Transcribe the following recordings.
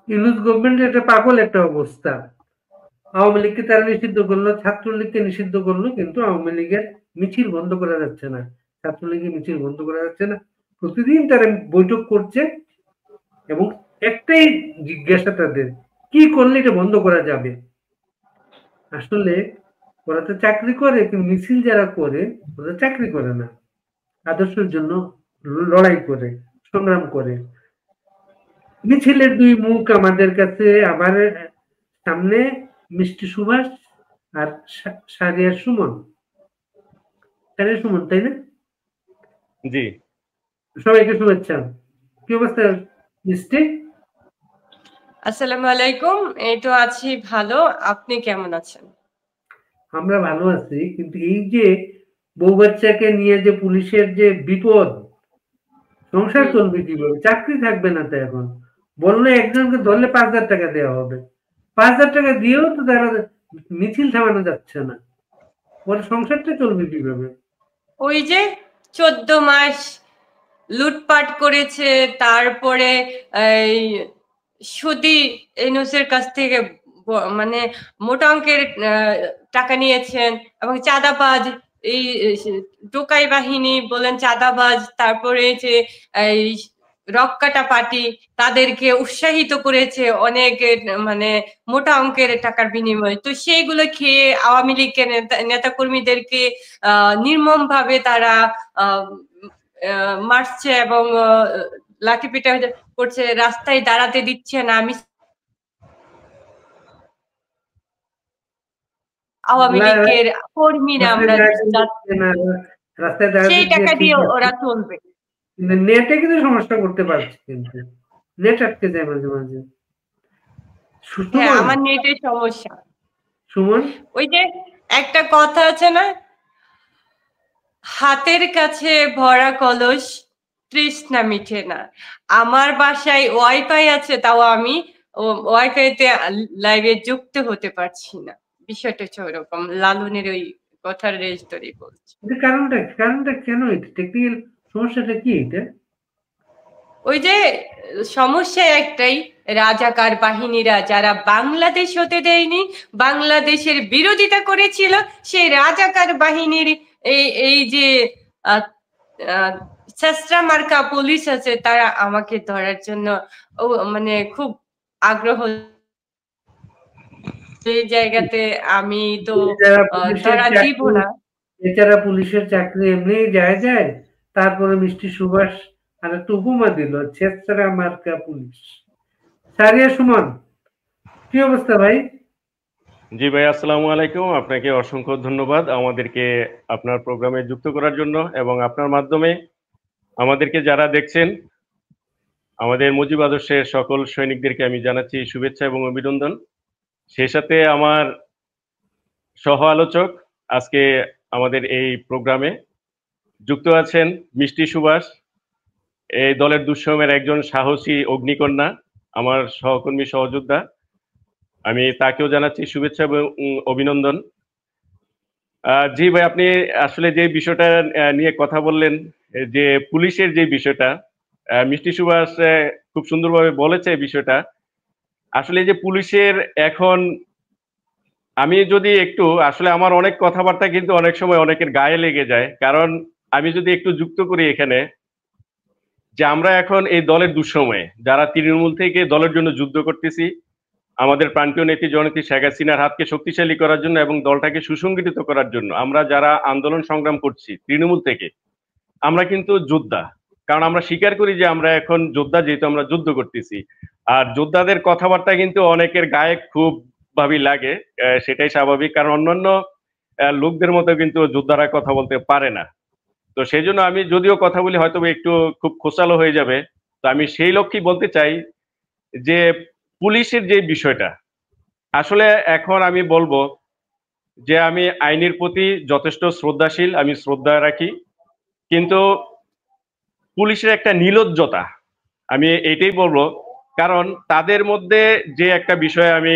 ইউনূস গভর্নমেন্টের একটা পাগল একটা অবস্থা। আওয়ামী লীগকে তারা নিষিদ্ধ করলো, ছাত্রলীগকে নিষিদ্ধ করলো, কিন্তু আওয়ামী লীগের মিছিল বন্ধ করা যাচ্ছে না, ছাত্রলীগের মিছিল বন্ধ করা যাচ্ছে না। প্রতিদিন তারা বৈঠক করছে এবং একটাই জিজ্ঞাসা তাদের, কি করলে এটা বন্ধ করা যাবে। আসলে ওরা তো চাকরি করে, কিন্তু মিছিল যারা করে ওরা চাকরি করে না, আদর্শের জন্য লড়াই করে, সংগ্রাম করে। মিছিলের দুই মুখ আমাদের কাছে, আবার সামনে মিষ্টি সুভাষ আর সারিয়ার সুমন, সারিয়ার সুমন, তাই না? জি। সবাইকে শুভেচ্ছা। কি অবস্থা মিষ্টি? আসসালামু আলাইকুম। এই তো আছি ভালো। আপনি কেমন আছেন? আমরা ভালো আছি, কিন্তু এই যে বউ বাচ্চাকে নিয়ে যে পুলিশের যে বিপদ, সংসার চলবে কিভাবে? চাকরি থাকবে না তো এখন। বললে একজনকে ধরলে 5,000 টাকা দেওয়া হবে। 5,000 টাকা দিয়েও তো তারা মিছিল থামানো যাচ্ছে না। ওর সংসারটা চলবে কিভাবে? ওই যে 14 মাস লুটপাট করেছে, তারপরে এই সুদি ইউনূসের কাছ থেকে মানে মোটা অঙ্কের টাকা নিয়েছেন, এবং চাঁদাবাজ এই টোকাই বাহিনী বলেন, চাঁদাবাজ, তারপরে যে এই রক্কাটা পার্টি তাদেরকে উৎসাহিত করেছে অনেক মানে মোটা অঙ্কের টাকার বিনিময়ে। তো সেইগুলো খেয়ে আওয়ামী লীগের নেতা কর্মীদেরকে নির্মম ভাবে তারা মারছে এবং লাঠিপেটা করছে, রাস্তায় দাঁড়াতে দিচ্ছে না। আমি আওয়ামী লীগের কর্মীরা আমরা সেই টাকা দিয়ে ওরা চলবে। নেটে কিন্তু সমস্যা করতে পারছে, কিন্তু নেট আটকে যায় মাঝে মাঝে। হ্যাঁ, সুমন, আমার নেটের সমস্যা। সুমন, ওই যে একটা কথা আছে না, হাতের কাছে ভরা কলস তৃষ্ণা মিটে না। আমার বাসায় ওয়াইফাই আছে, তাও আমি ওয়াইফাইতে লাইভে যুক্ত হতে পারছি না। বিষয়টা হচ্ছে ওরকম, লালনের ওই কথার রেশ ধরেই বলছি। এটা কারণটা কেন? এটা টেকনিক্যাল সমস্যাটা কি এটা? ওই যে সমস্যা একটাই, রাজাকার বাহিনীরা যারা বাংলাদেশ হতে দেয়নি, বাংলাদেশের বিরোধিতা করেছিল, সেই রাজাকার বাহিনীর এই এই যে চেষ্টা মার্কা পুলিশ আছে, তারা আমাকে ধরার জন্য মানে খুব আগ্রহ। এই জায়গাতে আমি তো ধরা দিব না। এছাড়া পুলিশের চাকরি এমনি যায়, তারপরে মিষ্টি সুভাষ আর একটা উপমা দিল, ছেত্রা মার্কা পুলিশ। সারিয়া সুমন, কি অবস্থা ভাই? জি ভাই, আসসালামু আলাইকুম। আপনাকে অসংখ্য ধন্যবাদ আমাদেরকে আপনার প্রোগ্রামে যুক্ত করার জন্য, এবং আপনার মাধ্যমে আমাদেরকে যারা দেখছেন, আমাদের মুজিব আদর্শের সকল সৈনিকদেরকে আমি জানাচ্ছি শুভেচ্ছা এবং অভিনন্দন। সেই সাথে আমার সহ আলোচক আজকে আমাদের এই প্রোগ্রামে যুক্ত আছেন মিষ্টি সুভাষ, এই দলের দুঃসময়ের একজন সাহসী অগ্নিকন্যা, আমার সহকর্মী সহযোদ্ধা। আমি তাকেও জানাচ্ছি শুভেচ্ছা এবং অভিনন্দন। জি ভাই, আপনি আসলে যে বিষয়টা নিয়ে কথা বললেন, যে পুলিশের যে বিষয়টা, মিষ্টি সুভাষ খুব সুন্দরভাবে বলেছে এই বিষয়টা। আসলে যে পুলিশের এখন, আমি যদি একটু, আসলে আমার অনেক কথাবার্তা কিন্তু অনেক সময় অনেকের গায়ে লেগে যায়, কারণ আমি যদি একটু যুক্ত করি এখানে, যে আমরা এখন এই দলের দুঃসময়ে যারা তৃণমূল থেকে দলের জন্য যুদ্ধ করতেছি, আমাদের প্রান্তীয় নেত্রী জননেত্রী শেখ হাসিনার হাতকে শক্তিশালী করার জন্য এবং দলটাকে সুসংগঠিত করার জন্য আমরা যারা আন্দোলন সংগ্রাম করছি তৃণমূল থেকে, আমরা কিন্তু যোদ্ধা। কারণ আমরা স্বীকার করি যে আমরা এখন যোদ্ধা, যেহেতু আমরা যুদ্ধ করতেছি। আর যোদ্ধাদের কথাবার্তা কিন্তু অনেকের গায়ে খুব ভাবি লাগে, সেটাই স্বাভাবিক, কারণ অন্যান্য লোকদের মতো কিন্তু যোদ্ধারা কথা বলতে পারে না। তো সেই জন্য আমি যদিও কথা বলি হয়তো একটু খুব খোসালো হয়ে যাবে, তো আমি সেই লক্ষ্যেই বলতে চাই যে পুলিশের যে বিষয়টা, আসলে এখন আমি বলবো যে আমি আইনের প্রতি যথেষ্ট শ্রদ্ধাশীল, আমি শ্রদ্ধা রাখি, কিন্তু পুলিশের একটা নির্লজ্জতা, আমি এটাই বলবো। কারণ তাদের মধ্যে যে একটা বিষয় আমি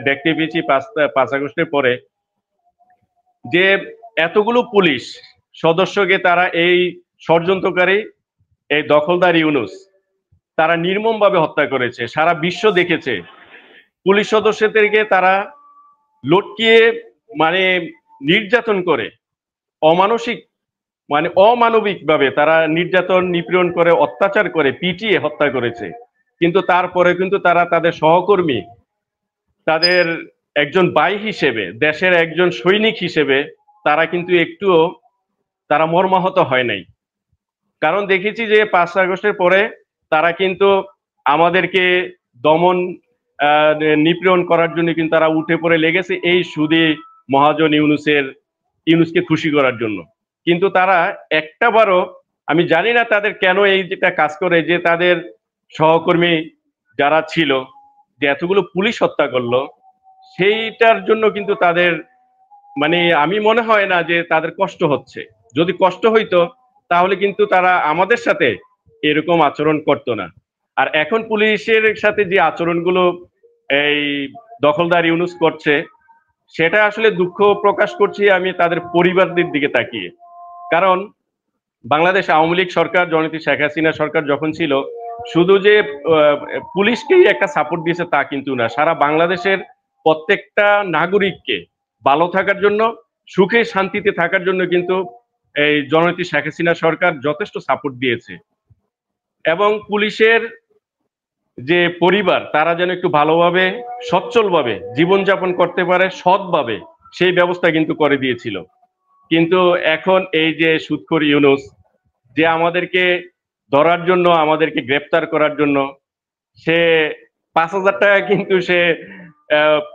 দেখতে পেয়েছি 5 আগস্টের পরে, যে এতগুলো পুলিশ সদস্যকে তারা এই ষড়যন্ত্রকারী, এই দখলদার ইউনূস, তারা নির্মমভাবে হত্যা করেছে, সারা বিশ্ব দেখেছে। পুলিশ সদস্যদেরকে তারা লটকিয়ে মানে নির্যাতন করে, অমানসিক মানে অমানবিকভাবে তারা নির্যাতন নিপীড়ন করে, অত্যাচার করে, পিটিয়ে হত্যা করেছে। কিন্তু তারপরে কিন্তু তারা তাদের সহকর্মী, তাদের একজন ভাই হিসেবে, দেশের একজন সৈনিক হিসেবে তারা কিন্তু একটুও তারা মর্মাহত হয় নাই। কারণ দেখেছি যে 5 আগস্টের পরে তারা কিন্তু আমাদেরকে দমন নিপীড়ন করার জন্য কিন্তু তারা উঠে পড়ে লেগেছে এই সুদী মহাজন ইউনূসকে খুশি করার জন্য। কিন্তু তারা একটাবারও, আমি জানি না তাদের কেন এই যেটা কাজ করে, যে তাদের সহকর্মী যারা ছিল, যে এতগুলো পুলিশ হত্যা করলো, সেইটার জন্য কিন্তু তাদের মানে আমি মনে হয় না যে তাদের কষ্ট হচ্ছে। যদি কষ্ট হইতো তাহলে কিন্তু তারা আমাদের সাথে এরকম আচরণ করতো না। আর এখন পুলিশের সাথে যে আচরণগুলো এই দখলদার ইউনূস করছে, সেটা আসলে দুঃখ প্রকাশ করছি আমি তাদের পরিবারদের দিকে তাকিয়ে। কারণ বাংলাদেশ আওয়ামী লীগ সরকার, জননেত্রী শেখ হাসিনা সরকার যখন ছিল, শুধু যে পুলিশকেই একটা সাপোর্ট দিয়েছে তা কিন্তু না, সারা বাংলাদেশের প্রত্যেকটা নাগরিককে ভালো থাকার জন্য, সুখে শান্তিতে থাকার জন্য কিন্তু এই জননেত্রী শেখ হাসিনা সরকার যথেষ্ট সাপোর্ট দিয়েছে। এবং পুলিশের যে পরিবার, তারা যেন একটু ভালোভাবে সচ্ছলভাবে জীবনযাপন করতে পারে, সৎভাবে, সেই ব্যবস্থা কিন্তু করে দিয়েছিল। কিন্তু এখন এই যে সুদখোর ইউনূস, যে আমাদেরকে ধরার জন্য, আমাদেরকে গ্রেপ্তার করার জন্য সে 5,000 টাকা কিন্তু সে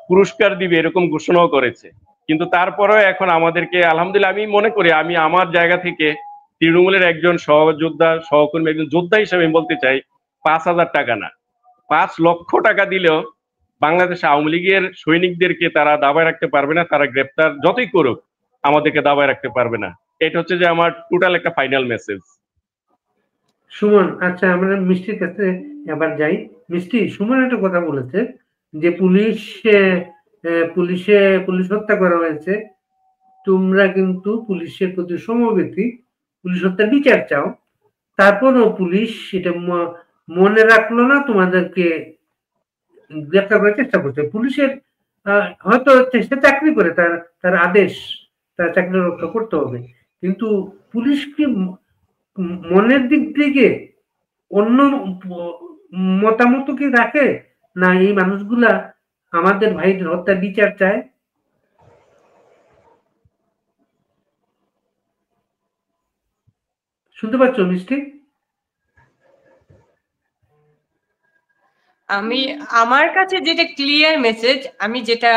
পুরস্কার দিবে এরকম ঘোষণাও করেছে। কিন্তু তারপরেও এখন আমাদেরকে, আলহামদুলিল্লাহ, আমি মনে করি, আমি আমার জায়গা থেকে তৃণমূলের একজন সহযোদ্ধা, সহকর্মী, একজন যোদ্ধা হিসেবে আমি বলতে চাই, 5,000 টাকা না, 5 লক্ষ টাকা দিলেও বাংলাদেশ আওয়ামী লীগের সৈনিকদেরকে তারা দাবায় রাখতে পারবে না। তারা গ্রেপ্তার যতই করুক, আমাদেরকে দাবায় রাখতে পারবে না। এটা হচ্ছে যে আমার টোটাল একটা ফাইনাল মেসেজ। সুমন, আচ্ছা আমরা মিষ্টির কাছে এবার যাই। মিষ্টি, সুমন একটা কথা বলেছে যে পুলিশ হত্যা করা হয়েছে, তোমরা কিন্তু পুলিশের প্রতি সমবেতি, পুলিশ হত্যার বিচার চাও, তারপরও পুলিশ সেটা মনে রাখলো না, তোমাদেরকে গ্রেপ্তার করার চেষ্টা করছে। পুলিশের হয়তো সে চাকরি করে, তার আদেশ, তার চাকরি রক্ষা করতে হবে, কিন্তু পুলিশ কি মনের দিক থেকে অন্য মতামত কি রাখে না এই মানুষগুলা আমাদের ভাইদের হত্যার বিচার চায়? শুনতে পাচ্ছ মিষ্টি? আমার কাছে যেটা ক্লিয়ার মেসেজ, আমি যেটা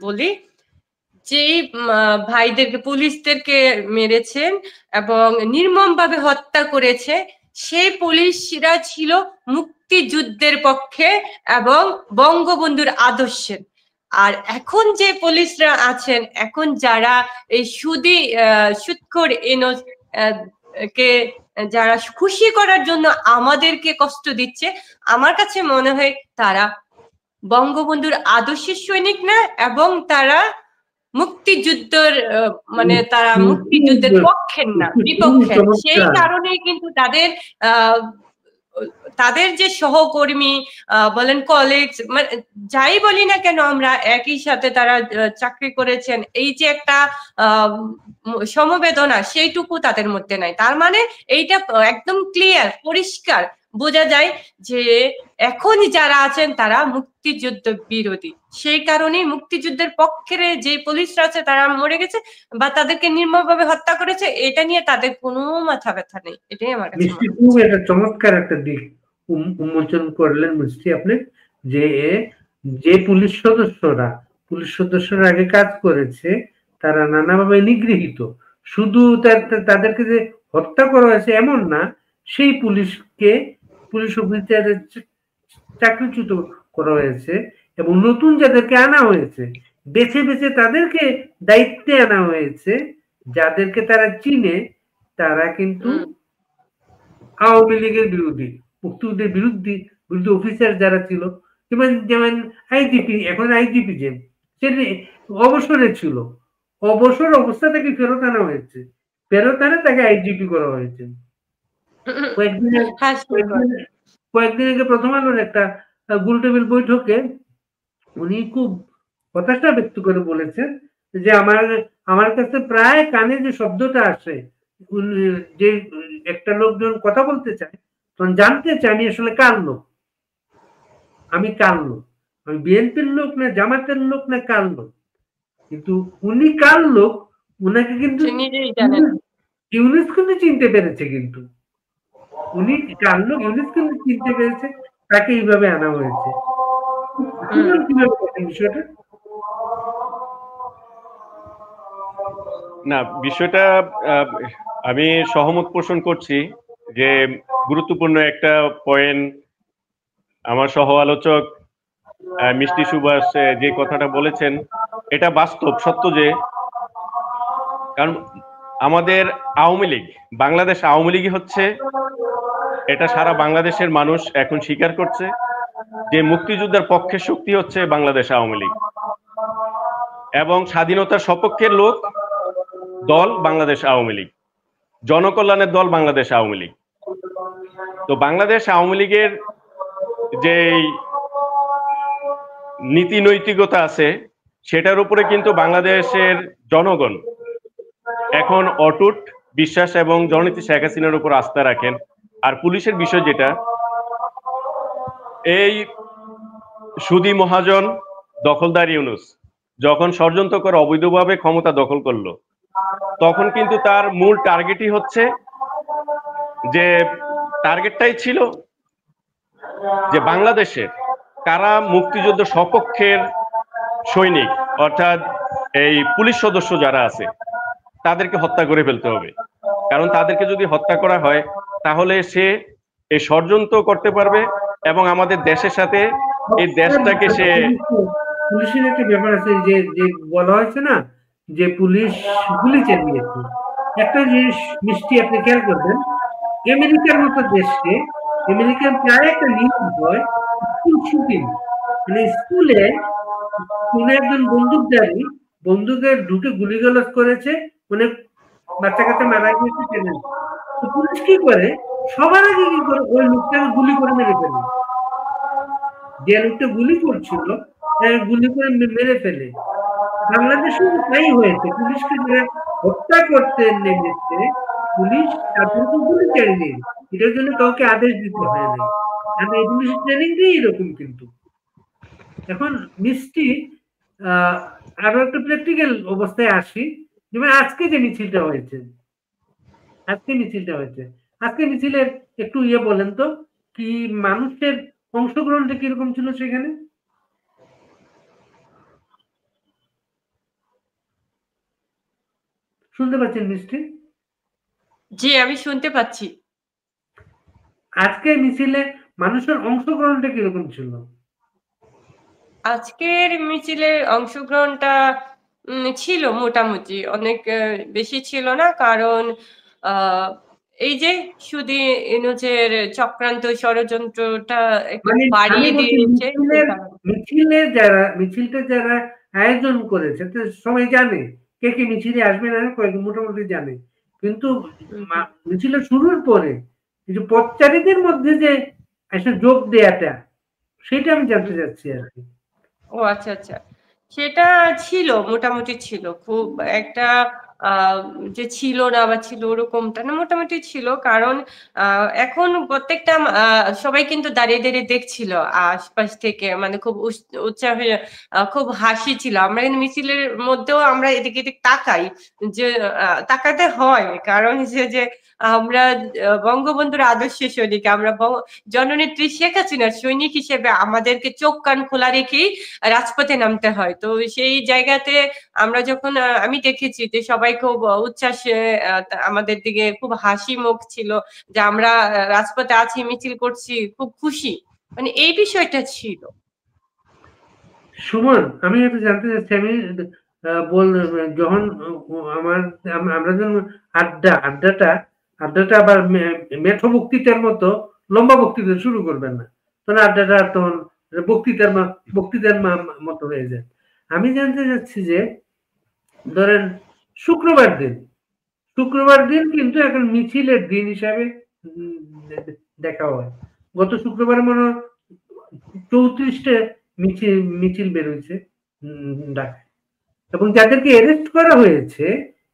বলি, যেই ভাইদেরকে, পুলিশদেরকে মেরেছেন এবং নির্মমভাবে হত্যা করেছে, সেই পুলিশরা ছিল মুক্তিযুদ্ধের পক্ষে এবং বঙ্গবন্ধুর আদর্শের। আর এখন যে পুলিশরা আছেন, এখন যারা এই সুদখোর ইউনূস কে যারা খুশি করার জন্য আমাদেরকে কষ্ট দিচ্ছে, আমার কাছে মনে হয় তারা বঙ্গবন্ধুর আদর্শের সৈনিক না, এবং তারা মুক্তিযুদ্ধের মানে তারা মুক্তিযুদ্ধের পক্ষের না, বিপক্ষের। সেই কারণেই কিন্তু তাদের যে সহকর্মী বলেন, কলিগস, মানে যাই বলি না কেন, আমরা একই সাথে তারা চাকরি করেছেন, এই যে একটা সমবেদনা, সেইটুকু তাদের মধ্যে নাই। তার মানে এইটা একদম ক্লিয়ার, পরিষ্কার বোঝা যায় যে এখন যারা আছেন তারা মুক্তিযুদ্ধ বিরোধী। সেই কারণেই মুক্তিযুদ্ধের পক্ষের যে পুলিশরা আছে তারা মরে গেছে বা তাদেরকে নির্মমভাবে হত্যা করেছে, এটা নিয়ে তাদের কোনো মাথা ব্যথা নেই। এটাই আমার কাছে মিষ্টি খুব একটা চমৎকার একটা দিক উন্মোচন করলেন মিষ্টি আপনি, যে পুলিশ সদস্যরা আগে কাজ করেছে, তারা নানাভাবে নিগৃহীত। শুধু তাদেরকে যে হত্যা করা হয়েছে এমন না, সেই পুলিশ অফিসারের চাকরিচ্যুত করা হয়েছে, এবং নতুন যাদেরকে আনা হয়েছে, বেছে বেছে তাদেরকে দায়িত্বে আনা হয়েছে, যাদেরকে তারা চিনে, তারা কিন্তু আওয়ামী লীগের বিরোধী, মুক্তিযুদ্ধের বিরুদ্ধে অফিসার যারা ছিল, যেমন আইজিপি, এখন আইজিপি যে অবসরে ছিল, অবসর অবস্থা থেকে ফেরত আনা হয়েছে, ফেরত আনে তাকে আইজিপি করা হয়েছে। কয়েকদিন আগে প্রথম আলোর একটা গোলটেবিল বৈঠকে উনি খুব হতাশা ব্যক্ত করে বলেছেন যে আমার কাছে প্রায় কানে যে শব্দটা আসে, যে একটা লোকজন কথা বলতে চায় তখন জানতে চায় আমি আসলে কার লোক, আমি কার লোক, আমি বিএনপির লোক না জামাতের লোক না কার লোক। কিন্তু উনি কার লোক উনাকে কিন্তু নিজেই জানেন। ইউনুস কিন্তু চিনতে পেরেছে, কিন্তু উনি কার লোক ইউনুস কিন্তু চিনতে পেরেছে, তাকে এইভাবে আনা হয়েছে। কিভাবে দেখেন বিষয়টা? না, বিষয়টা আমি সহমত পোষণ করছি যে গুরুত্বপূর্ণ একটা পয়েন্ট আমার সহ আলোচক মিষ্টি সুভাষ যে কথাটা বলেছেন, এটা বাস্তব সত্য। যে কারণ আমাদের আওয়ামী লীগ, বাংলাদেশ আওয়ামী লীগই হচ্ছে, এটা সারা বাংলাদেশের মানুষ এখন স্বীকার করছে যে মুক্তিযুদ্ধের পক্ষের শক্তি হচ্ছে বাংলাদেশ আওয়ামী লীগ, এবং স্বাধীনতার সপক্ষের লোক দল বাংলাদেশ আওয়ামী লীগ, জনকল্যাণের দল বাংলাদেশ আওয়ামী লীগ। তো বাংলাদেশ আওয়ামী লীগের যে নীতি নৈতিকতা আছে সেটার উপরে কিন্তু বাংলাদেশের জনগণ এখন অটুট বিশ্বাস এবং জননেত্রী শেখ হাসিনার উপর আস্থা রাখেন। আর পুলিশের বিষয় যেটা, এই সুদি মহাজন দখলদার ইউনুস যখন ষড়যন্ত্র করে অবৈধভাবে ক্ষমতা দখল করলো, তখন কিন্তু তার মূল টার্গেটই হচ্ছে, যে টার্গেটটাই ছিল যে বাংলাদেশের কারা মুক্তিযুদ্ধ সপক্ষের সৈনিক অর্থাৎ এই পুলিশ সদস্য যারা আছে তাদেরকে হত্যা করে ফেলতে হবে। কারণ তাদেরকে যদি হত্যা করা হয় তাহলে সে এই ষড়যন্ত্র করতে পারবে এবং আমাদের দেশের সাথে এই দেশটাকে সে পুলিশের একটা ব্যাপার আছে, যে যে বলা হয়েছে না যে পুলিশ গুলি চালিয়েছে। একটা জিনিস মিষ্টি আপনি খেয়াল করবেন, আমেরিকার মতো দেশে আমেরিকার প্রায় একটা নিয়ম হয় স্কুল শুটিং, মানে স্কুলে কোন একজন বন্দুকধারী বন্দুকে ঢুকে গুলিগালাজ করেছে, মানে বাচ্চা কাচ্চা মারা গিয়েছে, চেনেন। তো পুলিশ কি করে, সবার আগে কি করে ওই লোকটাকে গুলি করে মেরে ফেলে, যে লোকটা গুলি করছিল গুলি করে মেরে ফেলে। বাংলাদেশেও তাই হয়েছে, পুলিশকে যারা হত্যা করতে নেমেছে পুলিশ তাদেরকে গুলি চালিয়ে, এটার জন্য কাউকে আদেশ দিতে হয় না। আমি এই পুলিশের ট্রেনিংটাই এরকম। কিন্তু এখন মিষ্টি আরো একটা প্র্যাকটিক্যাল অবস্থায় আসি, যেমন আজকে যে মিছিলটা হয়েছে, আজকে মিছিলের একটু বলেন তো, কি মানুষের অংশগ্রহণটা কিরকম ছিল সেখানে? শুনতে পাচ্ছেন মিষ্টি? জি, আমি শুনতে পাচ্ছি। আজকে মিছিলে মানুষের অংশগ্রহণটা কিরকম ছিল? আজকের মিছিলের অংশগ্রহণটা ছিল মোটামুটি, অনেক বেশি ছিল না, কারণ এই যে শুধু ইউনূসের চক্রান্ত ষড়যন্ত্রটা একটু বাড়িয়ে দিয়েছে। মিছিলটা যারা আয়োজন করেছে তো সবাই জানে কে কে মিছিলে আসবে না, কয়েক মোটামুটি জানে। কিন্তু মিছিলের শুরুর পরে কিছু পথচারীদের মধ্যে যে একটা যোগ দেয়াটা, সেটা আমি জানতে চাচ্ছি আর কি। ও আচ্ছা আচ্ছা, সেটা ছিল, মোটামুটি ছিল, খুব একটা যে ছিল না বা ছিল ওরকমটা না, মোটামুটি ছিল। কারণ এখন প্রত্যেকটা সবাই কিন্তু দাঁড়িয়ে দাঁড়িয়ে দেখছিল আশপাশ থেকে, মানে খুব উৎসাহে, খুব হাসি ছিল। আমরা কিন্তু মিছিলের মধ্যেও আমরা এদিকে এদিক তাকাই, যে তাকাতে হয়, কারণ যে আমরা বঙ্গবন্ধুর আদর্শ সৈনিক, আমরা জননেত্রী শেখ হাসিনার সৈনিক হিসেবে আমাদেরকে চোখ কান খোলা রেখেই রাজপথে নামতে হয়। তো সেই জায়গাতে আমরা যখন আমি দেখেছি যে সবাই খুব উচ্ছ্বাসে আমাদের দিকে, খুব হাসি মুখ ছিল, যে আমরা রাজপথে আছি, মিছিল করছি, খুব খুশি, মানে এই বিষয়টা ছিল। সুমন, আমি একটু জানতে চাচ্ছি, আমি যখন আমরা যখন আড্ডাটা আবার মেঠো বক্তৃতার মতো লম্বা বক্তৃতা শুরু করবেন না, তখন আড্ডাটা তখন বক্তৃতার মতো হয়ে যায়। আমি জানতে চাচ্ছি যে ধরেন শুক্রবার দিন কিন্তু এখন মিছিলের দিন হিসাবে দেখা হয়। গত শুক্রবার মনে হয় 34টা মিছিল বের হয়েছে ঢাকায়, এবং যাদেরকে অ্যারেস্ট করা হয়েছে,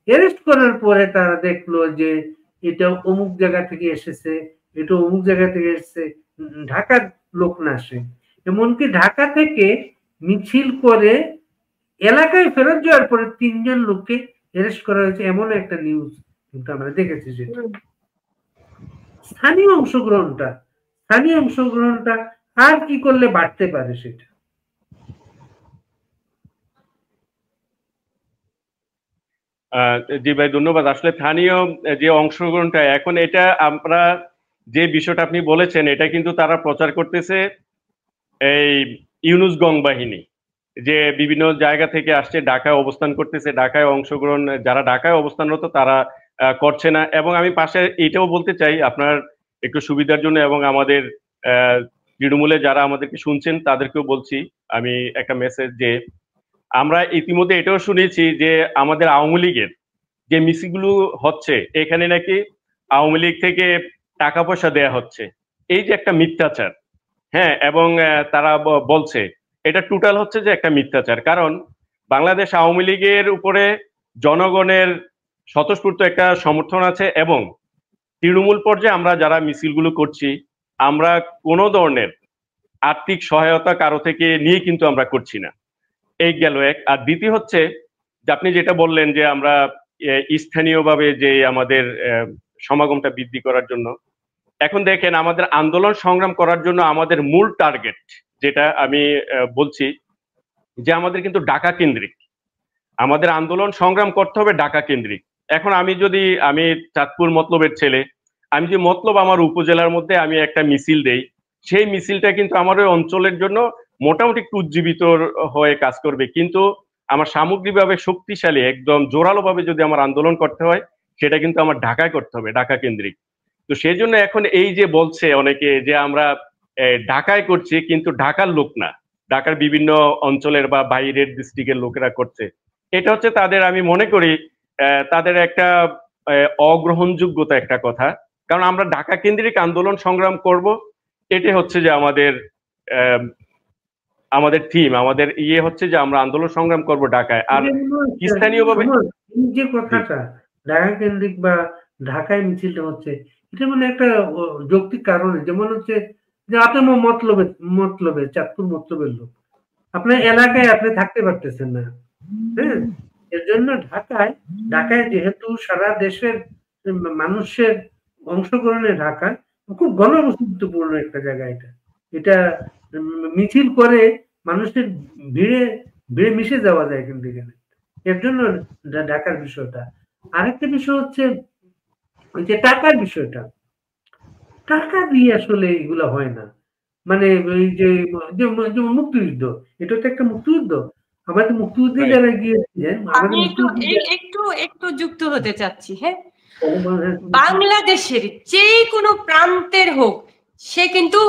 অ্যারেস্ট করার পরে তারা দেখলো যে এটা অমুক জায়গা থেকে এসেছে, এটা অমুক জায়গা থেকে এসেছে, ঢাকার লোক না সে। এমনকি ঢাকা থেকে মিছিল করে এলাকায় ফেরত যাওয়ার পরে 3জন লোককে অ্যারেস্ট করা হয়েছে, এমন একটা নিউজ কিন্তু আমরা দেখেছি। সেটা স্থানীয় অংশগ্রহণটা আর কি করলে বাড়তে পারে সেটা। জি ভাই, ধন্যবাদ। আসলে স্থানীয় যে অংশগ্রহণটা, এখন এটা আমরা যে বিষয়টা আপনি বলেছেন, এটা কিন্তু তারা প্রচার করতেছে এই ইউনুস গং বাহিনী, যে বিভিন্ন জায়গা থেকে আসছে, ঢাকায় অবস্থান করতেছে, ঢাকায় অংশগ্রহণ, যারা ঢাকায় অবস্থানরত তারা করছে না। এবং আমি পাশে এটাও বলতে চাই আপনার একটু সুবিধার জন্য, এবং আমাদের তৃণমূলে যারা আমাদেরকে শুনছেন তাদেরকেও বলছি আমি একটা মেসেজ, যে আমরা ইতিমধ্যে এটাও শুনেছি যে আমাদের আওয়ামী লীগের যে মিছিলগুলো হচ্ছে, এখানে নাকি আওয়ামী লীগ থেকে টাকা পয়সা দেয়া হচ্ছে। এই যে একটা মিথ্যাচার, হ্যাঁ, এবং তারা বলছে এটা টোটাল হচ্ছে যে একটা মিথ্যাচার। কারণ বাংলাদেশ আওয়ামী লীগের উপরে জনগণের স্বতঃস্ফূর্ত একটা সমর্থন আছে, এবং তৃণমূল পর্যায়ে আমরা যারা মিছিলগুলো করছি, আমরা কোনো ধরনের আর্থিক সহায়তা কারো থেকে নিয়ে কিন্তু আমরা করছি না। এই গেল এক। আর দ্বিতীয় হচ্ছে যে আপনি যেটা বললেন যে আমরা স্থানীয়ভাবে যে আমাদের সমাগমটা বৃদ্ধি করার জন্য, এখন দেখেন আমাদের আন্দোলন সংগ্রাম করার জন্য আমাদের মূল টার্গেট যেটা আমি বলছি, যে আমাদের কিন্তু ঢাকা কেন্দ্রিক, আমাদের আন্দোলন সংগ্রাম করতে হবে ঢাকা কেন্দ্রিক। এখন আমি চাঁদপুর মতলবের ছেলে, আমি যে মতলব আমার উপজেলার মধ্যে আমি একটা মিছিল দেই, সেই মিছিলটা কিন্তু আমার ওই অঞ্চলের জন্য মোটামুটি একটু উজ্জীবিত হয়ে কাজ করবে। কিন্তু আমার সামগ্রিকভাবে শক্তিশালী একদম জোরালো ভাবে যদি আমার আন্দোলন করতে হয়, সেটা কিন্তু আমার ঢাকায় করতে হবে, ঢাকা কেন্দ্রিক। তো সেই জন্য এখন এই যে বলছে অনেকে যে আমরা ঢাকায় করছি, কিন্তু ঢাকার লোক না, ঢাকার বিভিন্ন অঞ্চলের বা বাইরের ডিস্ট্রিক্টের লোকেরা করছে, এটা হচ্ছে তাদের, আমি মনে করি তাদের একটা অগ্রহণযোগ্যতা একটা কথা। কারণ আমরা ঢাকা কেন্দ্রিক আন্দোলন সংগ্রাম করব, এটা হচ্ছে যে আমাদের থিম, আমাদের ইয়ে হচ্ছে যে আমরা আন্দোলন সংগ্রাম করব ঢাকায়। আর স্থানীয়ভাবে এই যে কথাটা ঢাকা কেন্দ্রিক বা ঢাকায় মিছিলটা হচ্ছে, এটা মানে একটা যৌক্তিক কারণে, যেমন হচ্ছে যে আপনি মতলবে চাঁদপুর মতলবের লোক, আপনার এলাকায় আপনি থাকতে পারতেছেন না, হ্যাঁ, এর জন্য ঢাকায় যেহেতু সারা দেশের মানুষের অংশগ্রহণে ঢাকা খুব ঘনবসতিপূর্ণ একটা জায়গা, এটা মিছিল করে মানুষের ভিড়ে মিশে যাওয়া যায় কিন্তু এখানে, এর জন্য ঢাকার বিষয়টা। আরেকটা বিষয় হচ্ছে ওই যে টাকার বিষয়টা, টাকা দিয়ে আসলে এগুলো হয় না। মানে ওই যে মুক্তিযুদ্ধ, এটা তো একটা মুক্তিযুদ্ধ, আমাদের মুক্তিযুদ্ধে যারা গিয়েছিলেন, আমি একটু যুক্ত হতে চাচ্ছি। হ্যাঁ, বাংলাদেশের যে কোনো প্রান্তের হোক, সে কিন্তু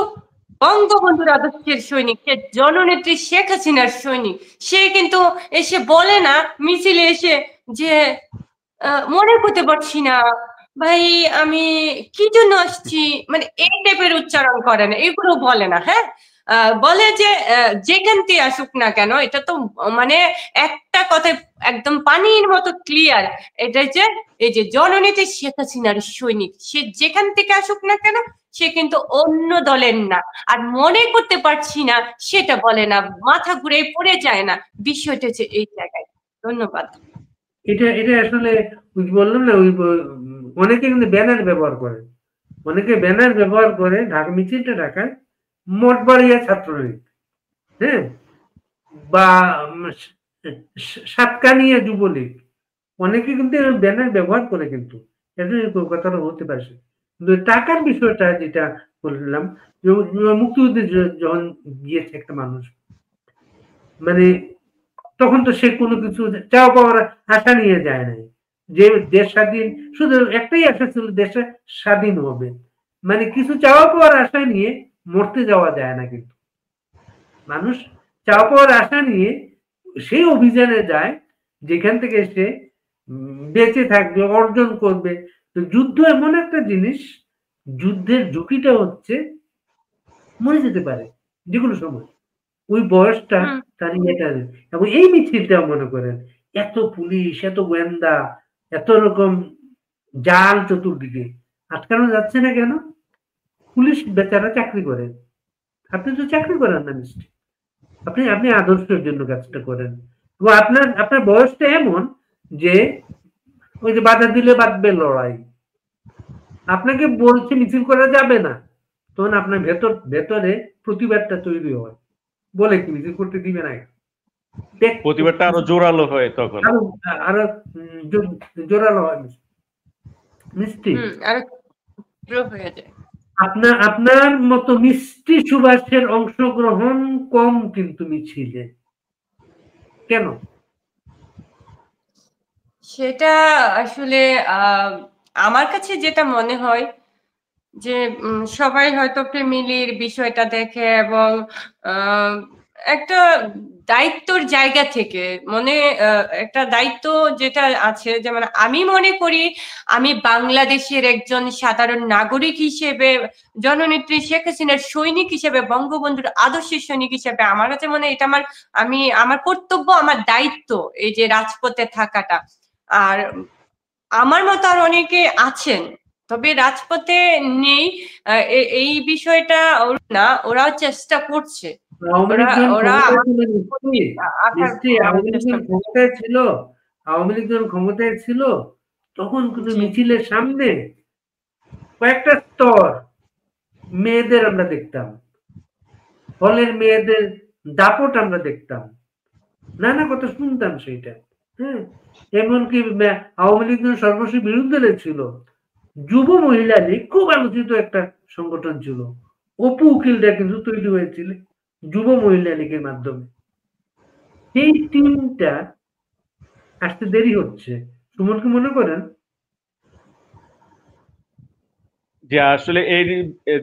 বঙ্গবন্ধুর আদর্শের সৈনিক, সে জননেত্রী শেখ হাসিনার সৈনিক। সে কিন্তু এসে বলে না মিছিলে এসে যে মনে করতে পারছি না ভাই আমি কি জন্য আসছি, মানে এই টাইপের উচ্চারণ করে না, এগুলো বলে না। হ্যাঁ, বলে যে যেখান থেকে আসুক না কেন, এটা তো মানে একটা কথায় একদম পানির মতো ক্লিয়ার, এটা যে এই যে জননেত্রী শেখ হাসিনার সৈনিক, সে যেখান থেকে আসুক না কেন সে কিন্তু অন্য দলের না। আর মনে করতে পারছি না সেটা বলে না, মাথা ঘুরে পড়ে যায় না, বিষয়টা হচ্ছে এই জায়গায়। ধন্যবাদ। এটা আসলে বললাম না, ওই অনেকে কিন্তু ব্যানার ব্যবহার করে, ঢাকা মিছিলটা ঢাকায় মঠবাড়িয়া ছাত্রলীগ, হ্যাঁ, বা সাতকানিয়া যুবলীগ, অনেকে কিন্তু ব্যানার ব্যবহার করে, কিন্তু কথাটা হতে পারে। কিন্তু টাকার বিষয়টা যেটা বললাম, মুক্তিযুদ্ধে যখন গিয়েছে একটা মানুষ, মানে তখন তো সে কোনো কিছু চাওয়া পাওয়ার আশা নিয়ে যায় নাই, যে দেশ স্বাধীন, শুধু একটাই আশা ছিল দেশে স্বাধীন হবে, মানে কিছু চাওয়া পাওয়ার আশা নিয়ে মরতে যাওয়া যায় না। কিন্তু মানুষ চাওয়া পাওয়ার আশা নিয়ে সেই অভিযানে যায় যেখান থেকে সে বেঁচে থাকবে, অর্জন করবে। তো যুদ্ধ এমন একটা জিনিস, যুদ্ধের ঝুঁকিটা হচ্ছে মরে যেতে পারে যে কোনো সময়। ওই বয়সটা হুম তার ইয়েটা, এবং এই মিছিলটা মনে করেন এত পুলিশ, এত গোয়েন্দা, এত রকম জাল চতুর্দিকে, আটকানো যাচ্ছে না কেন? পুলিশ বেচারা চাকরি করে, আপনি তো চাকরি করেন না নিশ্চয়, আপনি আপনি আদর্শের জন্য কাজটা করেন। এবং আপনার আপনার বয়সটা এমন যে ওই যে বাধা দিলে বাঁধবে লড়াই, আপনাকে বলছে মিছিল করা যাবে না, তখন আপনার ভেতরে প্রতিবাদটা তৈরি হয়, বলে কি মিছিল করতে দিবে না, ত্যাগ প্রতিবাদটা আরো করতেছে, জোরালো হয় তখন। আরো আরো জোরালো হয় মিষ্টি। আর হয়ে যায়। আপনার আপনার মতো মিষ্টি সুভাষের অংশগ্রহণ কম কিন্তু মিছিলে, কেন? সেটা আসলে আমার কাছে যেটা মনে হয় যে সবাই হয়তো ফ্যামিলির বিষয়টা দেখে এবং আহ, একটা দায়িত্বর জায়গা থেকে মনে একটা দায়িত্ব যেটা আছে, যেমন আমি মনে করি আমি বাংলাদেশের একজন সাধারণ নাগরিক হিসেবে, জননেত্রী শেখ হাসিনার সৈনিক হিসেবে, বঙ্গবন্ধুর আদর্শের সৈনিক হিসেবে আমার কাছে মনে হয় এটা আমার কর্তব্য, আমার দায়িত্ব এই যে রাজপথে থাকাটা। আর আমার মতো আর অনেকে আছেন, তবে রাজপথে নেই, এই বিষয়টা না, ওরাও চেষ্টা করছে, আওয়ামী লীগ ওরা যখন ওরা ক্ষমতায় আমাদের ছিল প্রতি আসার আওয়ামী লীগ চেষ্টা যখন করছে। ক্ষমতায় ছিল, আওয়ামী লীগ যখন ক্ষমতায় ছিল, তখন কিন্তু জি মিছিলের সামনে কয়েকটা স্তর মেয়েদের আমরা দেখতাম, হলের মেয়েদের দাপট আমরা দেখতাম, নানা কথা শুনতাম সেইটা। হ্যাঁ, এমনকি আওয়ামী লীগ যখন সর্বশেষ বিরুদ্ধে ছিল, যুব মহিলা লীগ খুব আলোচিত একটা সংগঠন ছিল, অপু উকিলরা কিন্তু তৈরি হয়েছিল যুব মহিলা লীগের মাধ্যমে। সেই টিমটা আসতে দেরি হচ্ছে, সুমন কি মনে করেন? যে আসলে এই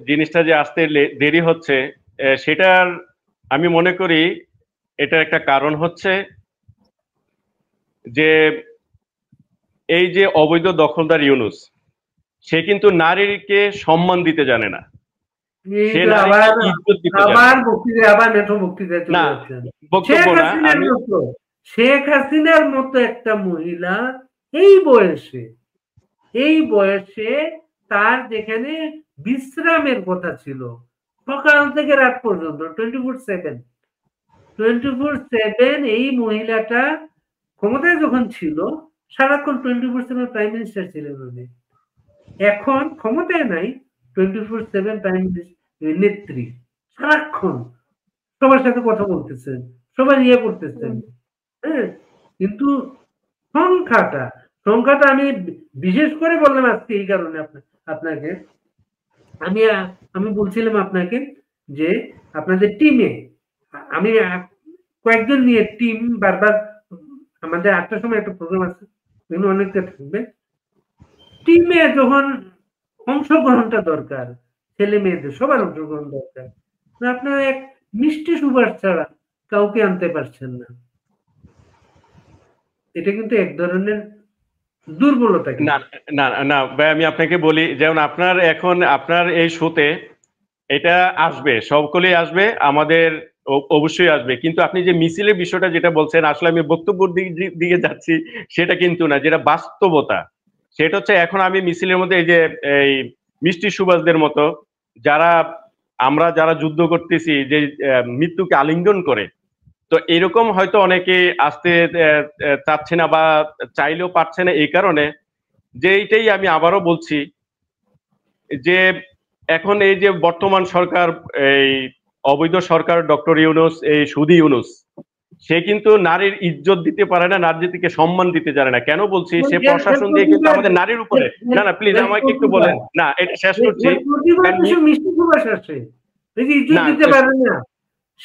জিনিসটা যে আসতে দেরি হচ্ছে, সেটার আমি মনে করি এটার একটা কারণ হচ্ছে যে এই যে অবৈধ দখলদার ইউনূস, সে কিন্তু নারীকে সম্মান দিতে জানে না, এই সে তো নারীকে আবার ইজ্জত দিতে জানে আবার না। বক্তৃতায়, আবার নেটো বক্তৃতায় চলে না, যাচ্ছেন। বক্তব্য শেখ না হাসিনার আমি। মতো, শেখ হাসিনার মতো একটা মহিলা এই বয়সে, এই বয়সে তার যেখানে বিশ্রামের কথা ছিল সকাল থেকে রাত পর্যন্ত 24/7 এই মহিলাটা ক্ষমতায় যখন ছিল সারাক্ষণ 24/7 প্রাইম মিনিস্টার ছিলেন উনি। এখন ক্ষমতায় নাই, 24/7 প্রাইম নেত্রী, সারাক্ষণ সবার সাথে কথা বলতেছেন, সবাই ইয়ে করতেছেন। হ্যাঁ, কিন্তু সংখ্যাটা সংখ্যাটা আমি বিশেষ করে বললাম আজকে এই কারণে আপনাকে, আমি আমি বলছিলাম আপনাকে যে আপনাদের টিমে আমি কয়েকজন নিয়ে টিম বারবার, আমাদের 8টার সময় একটা প্রোগ্রাম আছে, অনেকটা থাকবে, টিমে যখন অংশগ্রহণটা দরকার, ছেলে মেয়েদের সবার অংশগ্রহণ দরকার, আপনারা এক মিষ্টি সুভাষ ছাড়া কাউকে আনতে পারছেন না, এটা কিন্তু এক ধরনের দুর্বলতা না কিন্তু। না না ভাই, আমি আপনাকে বলি, যেমন আপনার এখন আপনার এই শোতে এটা আসবে, সকলেই আসবে, আমাদের অবশ্যই আসবে, কিন্তু আপনি যে মিছিলের বিষয়টা যেটা বলছেন, আসলে আমি বক্তব্যের দিকে যাচ্ছি, সেটা কিন্তু না, যেটা বাস্তবতা সেটা হচ্ছে এখন আমি মিছিলের মধ্যে এই যে এই মিষ্টি সুভাষদের মতো যারা, আমরা যারা যুদ্ধ করতেছি যে মৃত্যুকে আলিঙ্গন করে, তো এরকম হয়তো অনেকে আসতে চাচ্ছে না বা চাইলেও পারছে না, এই কারণে যে এইটাই আমি আবারও বলছি যে এখন এই যে বর্তমান সরকার, এই অবৈধ সরকার, ডক্টর ইউনূস, এই সুদি ইউনূস, সে কিন্তু নারীর ইজ্জত দিতে পারে না, নারীকে সম্মান দিতে জানে না। কেন বলছি? সে প্রশাসন দিয়ে কিন্তু আমাদের নারীর উপরে, না না প্লিজ আমাকে একটু বলেন, না এটা শেষ করছি। মিষ্টি সুভাষ আসে, এই যে ইজ্জত না দিতে পারে না,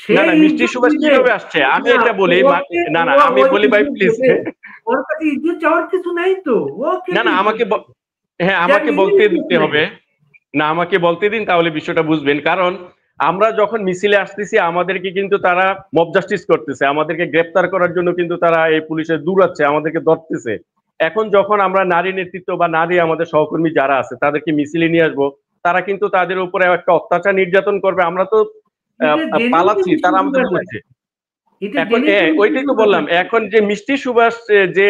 সে না না, মিষ্টি ইজ্জত সুভাষ দিবে কিভাবে আসছে আমি না, এটা বলি, না না আমি বলি ভাই প্লিজ। ওর কাছে ইজ্জত চাওয়ার কিছু নাই তো, ও না কেন না ইজ্জত আমাকে দিবে? হ্যাঁ যার আমাকে নিজের বলতে ইজ্জত দিতে নাই। হবে, না আমাকে বলতে দিন, তাহলে বিষয়টা বুঝবেন। কারণ আমরা যখন মিছিলে আসতেছি আমাদেরকে কিন্তু তারা মব জাস্টিস করতেছে, আমাদেরকে গ্রেপ্তার করার জন্য কিন্তু তারা এই পুলিশের দৌড়াচ্ছে, আমাদেরকে ধরতেছে। এখন যখন আমরা নারী নেতৃত্ব বা নারী আমাদের সহকর্মী যারা আছে তাদেরকে মিছিলে নিয়ে আসবো, তারা কিন্তু তাদের উপরে একটা অত্যাচার নির্যাতন করবে, আমরা তো পালাচ্ছি, তারা আমাদের বলছে। এখন ওইটাই তো বললাম, এখন যে মিষ্টি সুভাষ যে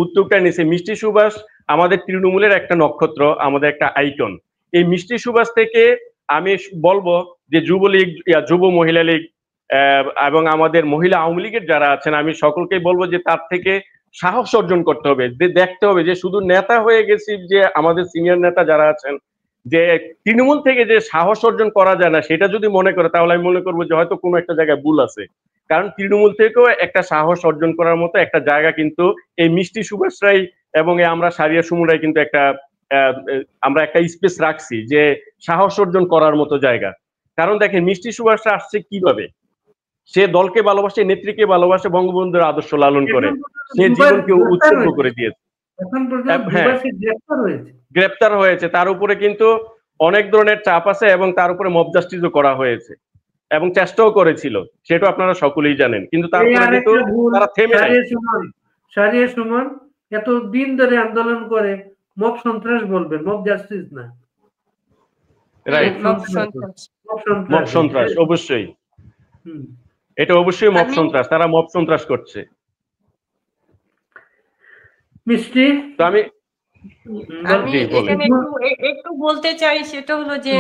উদ্যোগটা নিয়েছে, মিষ্টি সুভাষ আমাদের তৃণমূলের একটা নক্ষত্র, আমাদের একটা আইকন। এই মিষ্টি সুভাষ থেকে আমি বলবো যে যুবলীগ, যুব মহিলা লীগ এবং আমাদের মহিলা আওয়ামী লীগের যারা আছেন, আমি সকলকেই বলবো যে তার থেকে সাহস অর্জন করতে হবে, দেখতে হবে যে শুধু নেতা হয়ে গেছি, যে আমাদের সিনিয়র নেতা যারা আছেন, যে তৃণমূল থেকে যে সাহস অর্জন করা যায় না, সেটা যদি মনে করে তাহলে আমি মনে করবো যে হয়তো কোনো একটা জায়গায় ভুল আছে। কারণ তৃণমূল থেকেও একটা সাহস অর্জন করার মতো একটা জায়গা কিন্তু এই মিষ্টি সুভাষরাই এবং আমরা সারিয়া সুমনরাই কিন্তু আমরা একটা স্পেস রাখছি যে সাহস অর্জন করার মতো জায়গা। কারণ দেখেন মিষ্টি সুভাষরা আসছে কিভাবে, সে দলকে ভালোবাসে, নেত্রীকে ভালোবাসে, বঙ্গবন্ধুর আদর্শ লালন করে, সে জীবনকে উৎসর্গ করে দিয়েছে। গ্রেপ্তার হয়েছে, তার উপরে কিন্তু অনেক ধরনের চাপ আছে এবং তার উপরে মব জাস্টিসও করা হয়েছে এবং চেষ্টাও করেছিল, সেটা আপনারা সকলেই জানেন। কিন্তু তারপরে কিন্তু তারা থেমে নাই। সারিয়া সুমন এত দিন ধরে আন্দোলন করে মব সন্ত্রাস বলবেন, মব জাস্টিস না। রাইট, মব সন্ত্রাস অবশ্যই, এটা অবশ্যই মব সন্ত্রাস, তারা মব সন্ত্রাস করছে। মিষ্টি, তো আমি এখানে একটু বলতে চাই, সেটা হলো যে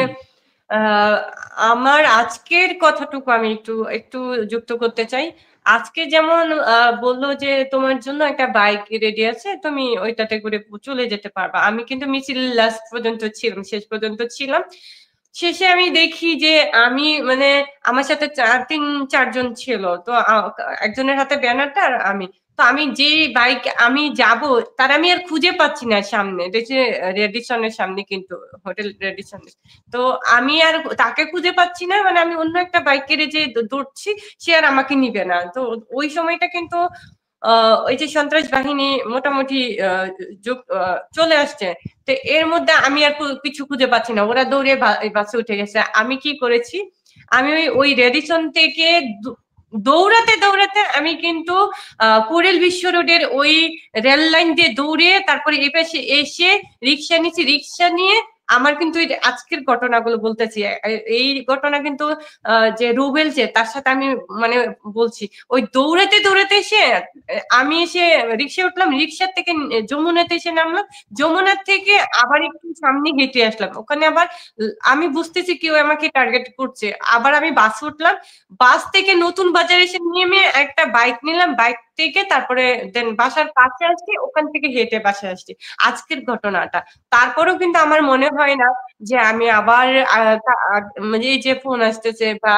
আমার আজকের কথাটুকু আমি একটু যুক্ত করতে চাই। আজকে যেমন বললো যে তোমার জন্য একটা বাইক রেডি আছে, তুমি ওইটাতে করে চলে যেতে পারবা। আমি কিন্তু মিছিল লাস্ট পর্যন্ত ছিলাম, শেষ পর্যন্ত ছিলাম। শেষে আমি দেখি যে আমি মানে আমার সাথে 3-4 জন ছিল, তো একজনের হাতে ব্যানারটা আর আমি, তো আমি যে বাইক আমি যাব তার আমি আর খুঁজে পাচ্ছি না সামনে, দেখছি রেডিসনের সামনে, কিন্তু হোটেল রেডিসনের, তো আমি আর তাকে খুঁজে পাচ্ছি না, মানে আমি অন্য একটা বাইকের যে দৌড়ছি, সে আর আমাকে নিবে না। তো ওই সময়টা কিন্তু ওই যে সন্ত্রাস বাহিনী মোটামুটি চলে আসছে, তো এর মধ্যে আমি আর কিছু খুঁজে পাচ্ছি না, ওরা দৌড়ে বাসে উঠে গেছে। আমি কি করেছি, আমি ওই রেডিসন থেকে দৌড়াতে দৌড়াতে আমি কিন্তু কোরেল বিশ্ব রোডের ওই রেল লাইন দিয়ে দৌড়ে তারপরে এ পাশে এসে রিক্সা নিয়েছি, রিক্সা নিয়ে আমার কিন্তু আজকের ঘটনাগুলো বলতেছি, এই ঘটনা কিন্তু যে রুবেল যে তার সাথে আমি মানে বলছি, ওই দৌড়াতে দৌড়াতে এসে আমি এসে রিক্সা উঠলাম, রিক্সার থেকে যমুনাতে এসে নামলাম, যমুনার থেকে আবার একটু সামনে হেঁটে আসলাম, ওখানে আবার আমি বুঝতেছি কেউ আমাকে টার্গেট করছে, আবার আমি বাস উঠলাম, বাস থেকে নতুন বাজারে এসে নেমে একটা বাইক নিলাম, বাইক থেকে তারপরে দেন বাসার কাছে আসছি, ওখান থেকে হেঁটে বাসায় আসছি। আজকের ঘটনাটা, তারপরেও কিন্তু আমার মনে হয় না যে আমি আবার এই যে ফোন আসতেছে বা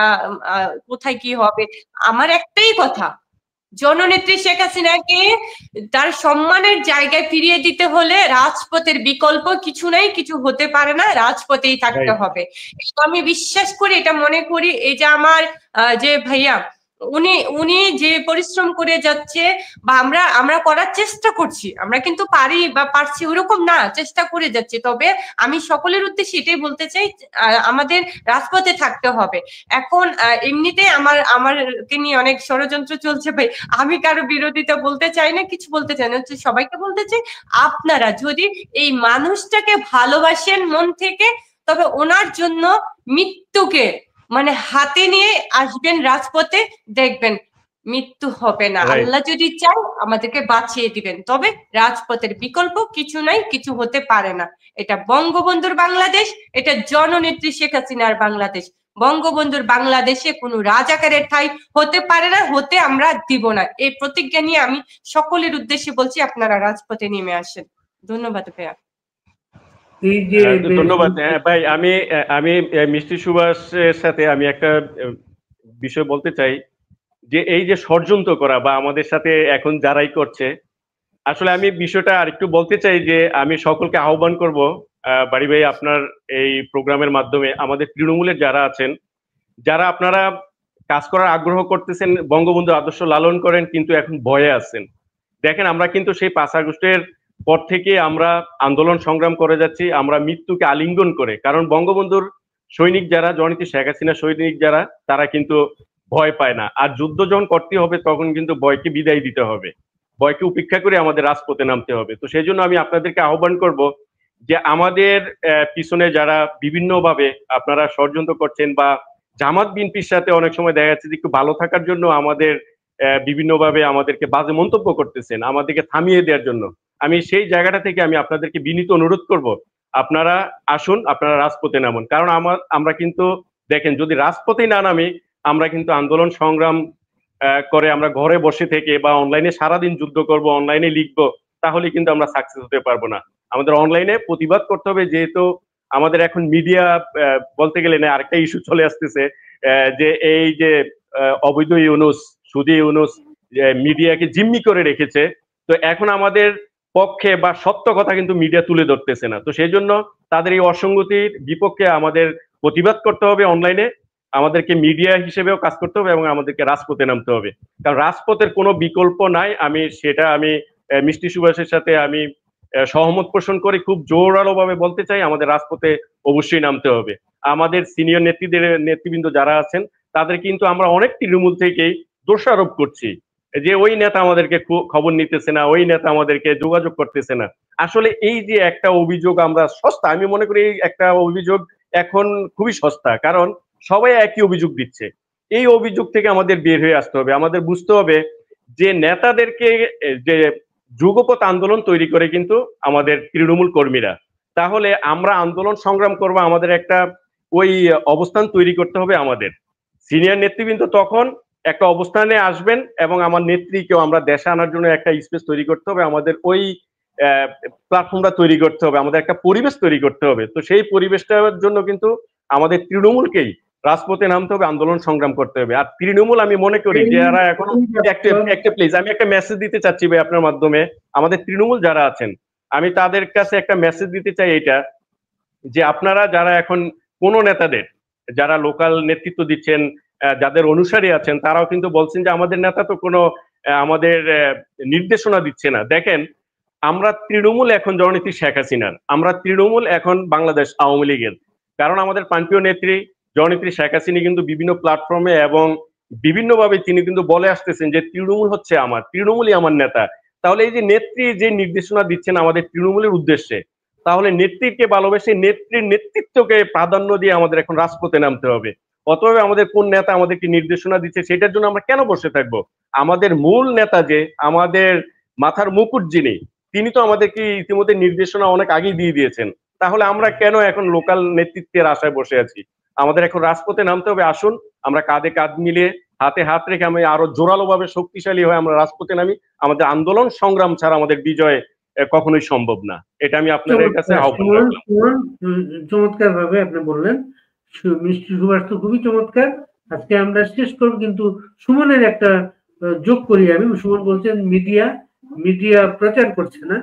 কোথায় কি হবে। আমার একটাই কথা, জননেত্রী শেখ হাসিনাকে তার সম্মানের জায়গায় ফিরিয়ে দিতে হলে রাজপথের বিকল্প কিছু নাই, কিছু হতে পারে না, রাজপথেই থাকতে হবে। আমি বিশ্বাস করি, এটা মনে করি, এই যে আমার যে ভাইয়া উনি যে পরিশ্রম করে যাচ্ছে বা আমরা করার চেষ্টা করছি, আমরা কিন্তু পারি বা পারছি ওরকম না, চেষ্টা করে যাচ্ছি। তবে আমি সকলের উদ্দেশ্যে এটাই বলতে চাই, আমাদের রাজপথে থাকতে হবে। এখন এমনিতে আমারকে নিয়ে অনেক ষড়যন্ত্র চলছে ভাই, আমি কারো বিরোধিতা বলতে চাই না, কিছু বলতে চাই না, সবাইকে বলতে চাই আপনারা যদি এই মানুষটাকে ভালোবাসেন মন থেকে, তবে ওনার জন্য মৃত্যুকে মানে হাতে নিয়ে আসবেন রাজপথে, দেখবেন মৃত্যু হবে না। আল্লাহ যদি চান আমাদেরকে বাঁচিয়ে দিবেন, তবে রাজপথের বিকল্প কিছু নাই, কিছু হতে পারে না। এটা বঙ্গবন্ধুর বাংলাদেশ, এটা জননেত্রী শেখ হাসিনার বাংলাদেশ। বঙ্গবন্ধুর বাংলাদেশে কোনো রাজাকারের ঠাঁই হতে পারে না, হতে আমরা দিব না। এই প্রতিজ্ঞা নিয়ে আমি সকলের উদ্দেশ্যে বলছি, আপনারা রাজপথে নেমে আসেন। ধন্যবাদ ভাইয়া। ধন্যবাদ ভাই। আমি মিষ্টি সুভাষের সাথে আমি একটা বিষয় বলতে চাই, যে এই যে ষড়যন্ত্র করা বা আমাদের সাথে এখন যারাই করছে, আসলে আমি বিষয়টা আরেকটু বলতে চাই যে আমি সকলকে আহ্বান করব, বাড়ি ভাই, আপনার এই প্রোগ্রামের মাধ্যমে আমাদের তৃণমূলের যারা আছেন, যারা আপনারা কাজ করার আগ্রহ করতেছেন, বঙ্গবন্ধু আদর্শ লালন করেন, কিন্তু এখন ভয়ে আছেন। দেখেন, আমরা কিন্তু সেই 5 আগস্টের পর থেকে আমরা আন্দোলন সংগ্রাম করে যাচ্ছি, আমরা মৃত্যুকে আলিঙ্গন করে। কারণ বঙ্গবন্ধুর সৈনিক যারা, জননেত্রী শেখ হাসিনা সৈনিক যারা, তারা কিন্তু ভয় পায় না। আর যুদ্ধ যখন করতে হবে তখন কিন্তু ভয়কে বিদায় দিতে হবে, ভয়কে উপেক্ষা করে আমাদের রাজপথে নামতে হবে। তো সেই জন্য আমি আপনাদেরকে আহ্বান করব যে আমাদের পিছনে যারা বিভিন্নভাবে আপনারা ষড়যন্ত্র করছেন বা জামাত বিএনপির সাথে অনেক সময় দেখা যাচ্ছে যে একটু ভালো থাকার জন্য আমাদের বিভিন্নভাবে আমাদেরকে বাজে মন্তব্য করতেছেন, আমাদেরকে থামিয়ে দেওয়ার জন্য। আমি সেই জায়গাটা থেকে আমি আপনাদেরকে বিনীত অনুরোধ করব, আপনারা আসুন, আপনারা রাজপথে নামুন। কারণ আমরা কিন্তু দেখেন, যদি রাজপথে না নামি, আমরা কিন্তু আন্দোলন সংগ্রাম করে আমরা ঘরে বসে থেকে বা অনলাইনে সারাদিন যুদ্ধ করব, অনলাইনে লিখবো, তাহলে কিন্তু আমরা সাকসেস হতে পারবো না। আমাদের অনলাইনে প্রতিবাদ করতে হবে, যেহেতু আমাদের এখন মিডিয়া বলতে গেলে না, আরেকটা ইস্যু চলে আসতেছে যে এই যে অবৈধ ইউনুস, সুদী ইউনুস মিডিয়াকে জিম্মি করে রেখেছে। তো এখন আমাদের পক্ষে বা সত্য কথা কিন্তু মিডিয়া তুলে ধরতেছে না। তো সেই জন্য তাদের এই অসঙ্গতির বিপক্ষে আমাদের প্রতিবাদ করতে হবে অনলাইনে, আমাদেরকে মিডিয়া হিসেবেও কাজ করতে হবে এবং আমাদেরকে রাজপথে নামতে হবে। কারণ রাজপথের কোনো বিকল্প নাই। আমি মিষ্টি সুভাষের সাথে আমি সহমত পোষণ করে খুব জোরালো ভাবে বলতে চাই, আমাদের রাজপথে অবশ্যই নামতে হবে। আমাদের সিনিয়র নেতৃবৃন্দ যারা আছেন, তাদের কিন্তু আমরা অনেক তৃণমূল থেকেই দোষারোপ করছি যে ওই নেতা আমাদেরকে খবর নিতেছে না, ওই নেতা আমাদেরকে যোগাযোগ করতেছে না। আসলে এই যে একটা অভিযোগ আমরা সস্তা, আমি মনে করি এই একটা অভিযোগ এখন খুবই সস্তা, কারণ সবাই একই অভিযোগ দিচ্ছে। এই অভিযোগ থেকে আমাদের বের হয়ে আসতে হবে। আমাদের বুঝতে হবে যে নেতাদেরকে যে যুগপৎ আন্দোলন তৈরি করে কিন্তু আমাদের তৃণমূল কর্মীরা, তাহলে আমরা আন্দোলন সংগ্রাম করবো, আমাদের একটা ওই অবস্থান তৈরি করতে হবে। আমাদের সিনিয়র নেতৃবৃন্দ তখন একটা অবস্থানে আসবেন এবং আমার নেত্রীকেও আমরা দেশে আনার জন্য একটা স্পেস তৈরি করতে হবে, আমাদের ওই প্ল্যাটফর্মটা তৈরি করতে হবে, আমাদের একটা পরিবেশ তৈরি করতে হবে। তো সেই পরিবেশটার জন্য কিন্তু আমাদের তৃণমূলকেই রাজপথে নামতে হবে, আন্দোলন সংগ্রাম করতে হবে। আর তৃণমূল আমি মনে করি যারা এখন একটা প্লিজ আমি একটা মেসেজ দিতে চাচ্ছি ভাই আপনার মাধ্যমে, আমাদের তৃণমূল যারা আছেন, আমি তাদের কাছে একটা মেসেজ দিতে চাই, এটা যে আপনারা যারা এখন কোন নেতাদের যারা লোকাল নেতৃত্ব দিচ্ছেন, যাদের অনুসারী আছেন, তারাও কিন্তু বলছেন যে আমাদের নেতা তো কোনো আমাদের নির্দেশনা দিচ্ছে না। দেখেন, আমরা তৃণমূল এখন জননেত্রী শেখ হাসিনার, আমরা তৃণমূল এখন বাংলাদেশ আওয়ামী লীগের। কারণ আমাদের প্রান্তীয় নেত্রী জননেত্রী শেখ হাসিনা কিন্তু বিভিন্ন প্ল্যাটফর্মে এবং বিভিন্নভাবে তিনি কিন্তু বলে আসতেছেন যে তৃণমূল হচ্ছে আমার, তৃণমূলই আমার নেতা। তাহলে এই যে নেত্রী যে নির্দেশনা দিচ্ছেন আমাদের তৃণমূলের উদ্দেশ্যে, তাহলে নেত্রীকে ভালোবেসে নেত্রীর নেতৃত্বকে প্রাধান্য দিয়ে আমাদের এখন রাজপথে নামতে হবে। অতএব আমাদের কোন নেতা আমাদেরকে নির্দেশনা দিচ্ছে সেটার জন্য আমরা কেন বসে থাকবো? আমাদের মূল নেতা যে আমাদের মাথার মুকুট যিনি, তিনি তো আমাদেরকে ইতিমধ্যে নির্দেশনা অনেক আগেই দিয়ে দিয়েছেন। তাহলে আমরা কেন এখন লোকাল নেতৃত্বের আশায় বসে আছি? আমাদের এখন রাজপথে নামতে হবে। আসুন আমরা কাঁধে কাঁধ মিলিয়ে, হাতে হাত রেখে আমি আরো জোরালো ভাবে শক্তিশালী হয়ে আমরা রাজপথে নামি। আমাদের আন্দোলন সংগ্রাম ছাড়া আমাদের বিজয় কখনোই সম্ভব না। এটা আমি আপনাদের কাছে আহ্বান রাখলাম। চমৎকার ভাবে আপনি বললেন, মিষ্টি সুভাষ তো খুবই চমৎকার। আজকে আমরা শেষ করব, কিন্তু সুমনের একটা যোগ করি আমি। সুমন বলছেন মিডিয়া প্রচার করছে না,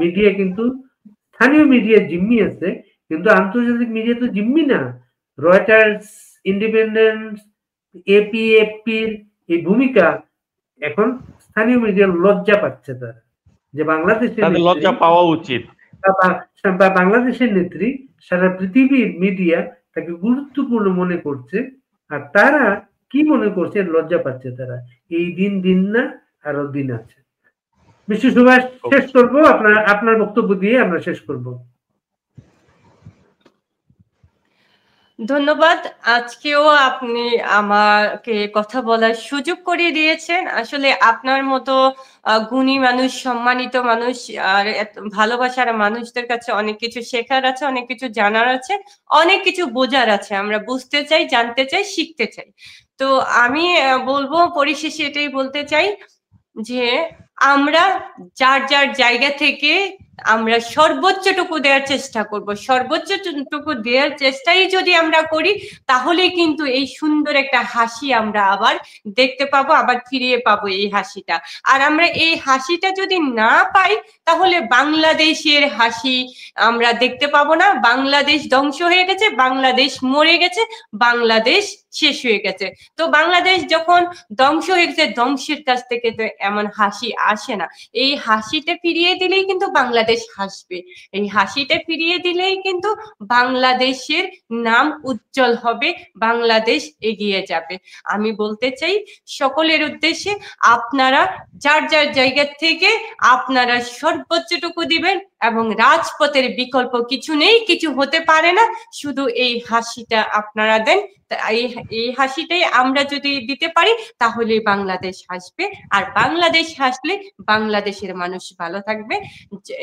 মিডিয়া কিন্তু স্থানীয় মিডিয়া জিম্মি আছে, কিন্তু আন্তর্জাতিক মিডিয়া তো জিম্মি না। রয়টার্স, ইন্ডিপেন্ডেন্স, এপিএফপির এই ভূমিকা এখন স্থানীয় মিডিয়া লজ্জা পাচ্ছে, তারা যে বাংলাদেশের লজ্জা পাওয়া উচিত, বাংলাদেশের নেত্রী সারা পৃথিবীর মিডিয়া তাকে গুরুত্বপূর্ণ মনে করছে, আর তারা কি মনে করছে? লজ্জা পাচ্ছে তারা। এই দিন না, আরো দিন আছে। মিষ্টি সুভাষ, শেষ করব আপনার বক্তব্য দিয়ে আমরা শেষ করব। ধন্যবাদ। আজকেও আপনি আমাকে কথা বলার সুযোগ করে দিয়েছেন। আসলে আপনার মতো গুণী মানুষ, সম্মানিত মানুষ আর ভালোবাসার মানুষদের কাছে অনেক কিছু শেখার আছে, অনেক কিছু জানার আছে, অনেক কিছু বোঝার আছে। আমরা বুঝতে চাই, জানতে চাই, শিখতে চাই। তো আমি বলবো, পরিশেষে এটাই বলতে চাই যে আমরা যার যার জায়গা থেকে আমরা সর্বোচ্চটুকু দেওয়ার চেষ্টা করব। সর্বোচ্চটুকু দেওয়ার চেষ্টাই যদি আমরা করি, তাহলে কিন্তু এই সুন্দর একটা হাসি আমরা আবার দেখতে পাবো, আবার ফিরিয়ে পাবো এই হাসিটা। আর আমরা এই হাসিটা যদি না পাই, তাহলে বাংলাদেশের হাসি আমরা দেখতে পাবো না। বাংলাদেশ ধ্বংস হয়ে গেছে, বাংলাদেশ মরে গেছে, বাংলাদেশ শেষ হয়ে গেছে। তো বাংলাদেশ যখন ধ্বংস হয়ে গেছে, ধ্বংসের কাছ থেকে তো এমন হাসি আসে না। এই হাসিটা ফিরিয়ে দিলেই কিন্তু বাংলাদেশ হাসবে, এই হাসিটা ফিরিয়ে দিলেই কিন্তু বাংলাদেশের নাম উজ্জ্বল হবে, বাংলাদেশ এগিয়ে যাবে। আমি বলতে চাই সকলের উদ্দেশ্যে, আপনারা যার যার জায়গা থেকে আপনারা সর্বোচ্চটুকু দিবেন, এবং রাজপথের বিকল্প কিছু নেই, কিছু হতে পারে না, শুধু এই হাসিটা আপনারা দেন। এই হাসিটাই আমরা যদি দিতে পারি তাহলে বাংলাদেশ হাসবে, আর বাংলাদেশ হাসলে বাংলাদেশের মানুষ ভালো থাকবে।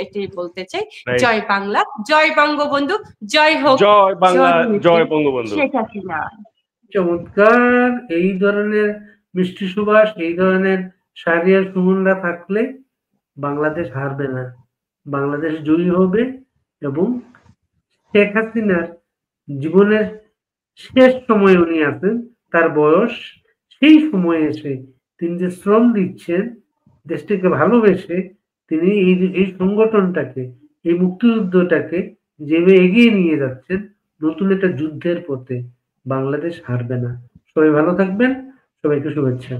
এটাই বলতে চাই। জয় বাংলা, জয় বঙ্গবন্ধু, জয় হোক জয় বাংলা, জয় বঙ্গবন্ধু। শেখ হাসিনা। চমৎকার। এই ধরনের মিষ্টি সুবাস, এই ধরনের শাহরিয়ার সুমনরা থাকলে বাংলাদেশ হারবে না, বাংলাদেশ জয়ী হবে। এবং শেখ হাসিনার জীবনের শেষ সময়ে উনি আছেন, তার বয়স, সেই সময়ে এসে তিনি যে শ্রম দিচ্ছেন দেশটিকে ভালোবেসে, তিনি এই সংগঠনটাকে, এই মুক্তিযুদ্ধটাকে যেভাবে এগিয়ে নিয়ে যাচ্ছেন নতুন একটা যুদ্ধের পথে, বাংলাদেশ হারবে না। সবাই ভালো থাকবেন, সবাইকে শুভেচ্ছা।